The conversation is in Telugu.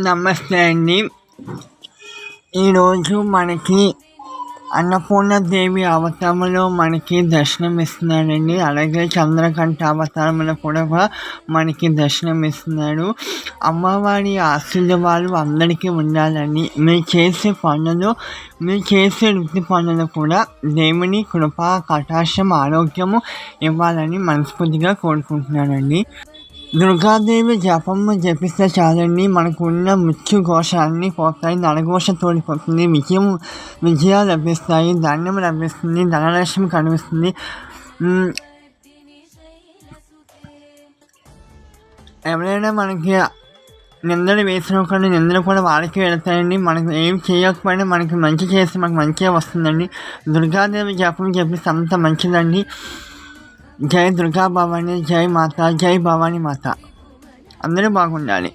నమస్తే అండి. ఈరోజు మనకి అన్నపూర్ణదేవి అవతారంలో మనకి దర్శనమిస్తున్నాడండి. అలాగే చంద్రకంఠ అవతారంలో కూడా మనకి దర్శనమిస్తున్నాడు. అమ్మవారి ఆశీర్వాదాలు అందరికీ ఉండాలని, మీరు చేసే వృత్తి పనులు కూడా దేవుని కృప కటాక్షం ఆరోగ్యము ఇవ్వాలని మనస్ఫూర్తిగా కోరుకుంటున్నానండి. దుర్గాదేవి జపము జపిస్తే చాలండి, మనకు ఉన్న మృత్యు ఘోషాలన్నీ పోతాయి, నరఘోష తోడిపోతుంది, విజయాలు లభిస్తాయి, ధాన్యం లభిస్తుంది, ధనలక్ష్మి కనిపిస్తుంది. ఎవరైనా మనకి నిందలు వేసినప్పుడు నిందలు కూడా వాళ్ళకి వెళ్తాయండి. మనకు ఏం చేయకపోయినా మనకి మంచి చేస్తే మనకు మంచిగా వస్తుందండి. దుర్గాదేవి జపం జపిస్తే అంత మంచిదండి. జై దుర్గా భవాని, జై మాత, జై భవానీ మాత. అందరూ బాగుండాలి.